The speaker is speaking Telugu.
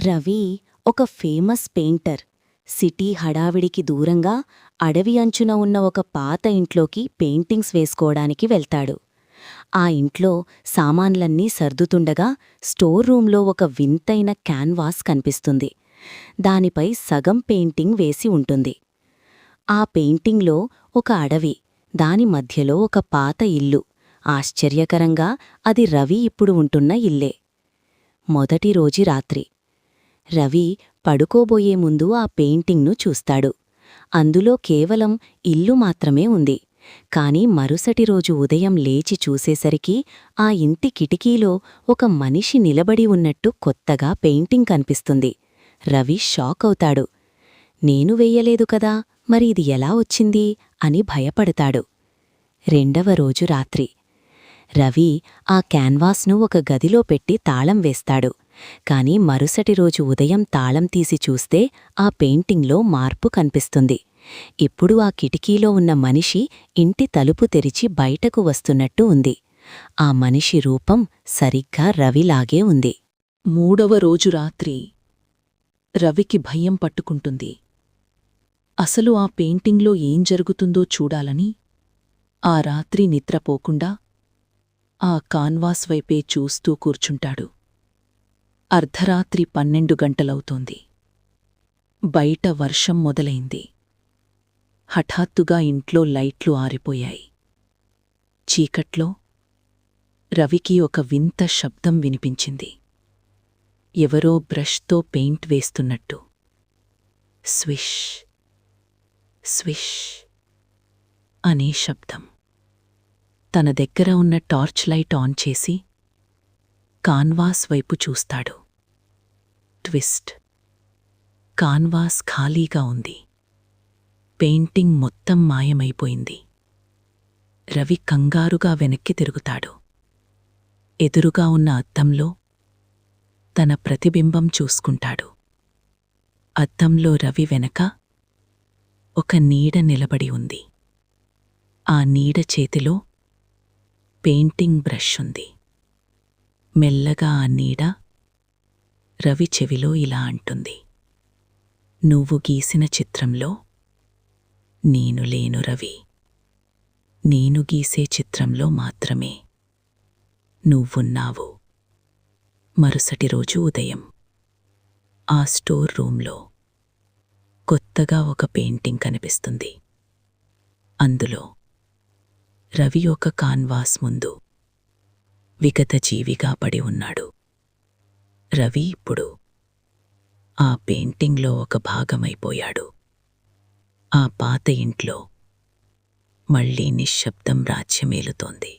రవి ఒక ఫేమస్ పెయింటర్. సిటీ హడావిడికి దూరంగా అడవి అంచున ఉన్న ఒక పాత ఇంట్లోకి పెయింటింగ్స్ వేసుకోవడానికి వెళ్తాడు. ఆ ఇంట్లో సామాన్లన్నీ సర్దుతుండగా స్టోర్ రూంలో ఒక వింతైన క్యాన్వాస్ కనిపిస్తుంది. దానిపై సగం పెయింటింగ్ వేసి ఉంటుంది. ఆ పెయింటింగ్లో ఒక అడవి, దాని మధ్యలో ఒక పాత ఇల్లు. ఆశ్చర్యకరంగా అది రవి ఇప్పుడు ఉంటున్న ఇల్లే. మొదటి రోజు రాత్రి రవి పడుకోబోయే ముందు ఆ పెయింటింగ్ను చూస్తాడు. అందులో కేవలం ఇల్లు మాత్రమే ఉంది. కాని మరుసటి రోజు ఉదయం లేచి చూసేసరికి ఆ ఇంటి కిటికీలో ఒక మనిషి నిలబడి ఉన్నట్టు కొత్తగా పెయింటింగ్ కనిపిస్తుంది. రవి షాక్ అవుతాడు. నేను వెయ్యలేదు కదా, మరి ఇది ఎలా వచ్చింది అని భయపడతాడు. రెండవ రోజు రాత్రి రవి ఆ క్యాన్వాస్ను ఒక గదిలో పెట్టి తాళం వేస్తాడు. కాని మరుసటి రోజు ఉదయం తాళం తీసి చూస్తే ఆ పెయింటింగ్లో మార్పు కనిపిస్తుంది. ఇప్పుడు ఆ కిటికీలో ఉన్న మనిషి ఇంటి తలుపు తెరిచి బయటకు వస్తున్నట్టు ఉంది. ఆ మనిషి రూపం సరిగ్గా రవిలాగే ఉంది. మూడవ రోజు రాత్రి రవికి భయం పట్టుకుంటుంది. అసలు ఆ పెయింటింగ్లో ఏం జరుగుతుందో చూడాలని ఆ రాత్రి నిద్రపోకుండా ఆ కాన్వాస్ వైపే చూస్తూ కూర్చుంటాడు. అర్ధరాత్రి 12 గంటలవుతోంది. బయట వర్షం మొదలైంది. హఠాత్తుగా ఇంట్లో లైట్లు ఆరిపోయాయి. చీకట్లో రవికి ఒక వింత శబ్దం వినిపించింది. ఎవరో బ్రష్తో పెయింట్ వేస్తున్నట్టు. స్విష్ స్విష్ అనే శబ్దం. తన దగ్గర ఉన్న టార్చ్ లైట్ ఆన్ చేసి కాన్వాస్ వైపు చూస్తాడు. ట్విస్ట్. కాన్వాస్ ఖాళీగా ఉంది. పెయింటింగ్ మొత్తం మాయమైపోయింది. రవి కంగారుగా వెనక్కి తిరుగుతాడు. ఎదురుగా ఉన్న అద్దంలో తన ప్రతిబింబం చూసుకుంటాడు. అద్దంలో రవి వెనక ఒక నీడ నిలబడి ఉంది. ఆ నీడ చేతిలో పెయింటింగ్ బ్రష్ ఉంది. మెల్లగా ఆ నీడ రవి చెవిలో ఇలా అంటుంది, నువ్వు గీసిన చిత్రంలో నేను లేను రవి. నేను గీసే చిత్రంలో మాత్రమే నువ్వున్నావు. మరుసటి రోజు ఉదయం ఆ స్టోర్ రూంలో కొత్తగా ఒక పెయింటింగ్ కనిపిస్తుంది. అందులో రవి ఒక కాన్వాస్ ముందు విగతజీవిగా పడి ఉన్నాడు. రవి ఇప్పుడు ఆ పెయింటింగ్లో ఒక భాగమైపోయాడు. ఆ పాత ఇంట్లో మళ్లీ నిశ్శబ్దం రాజ్యమేలుతోంది.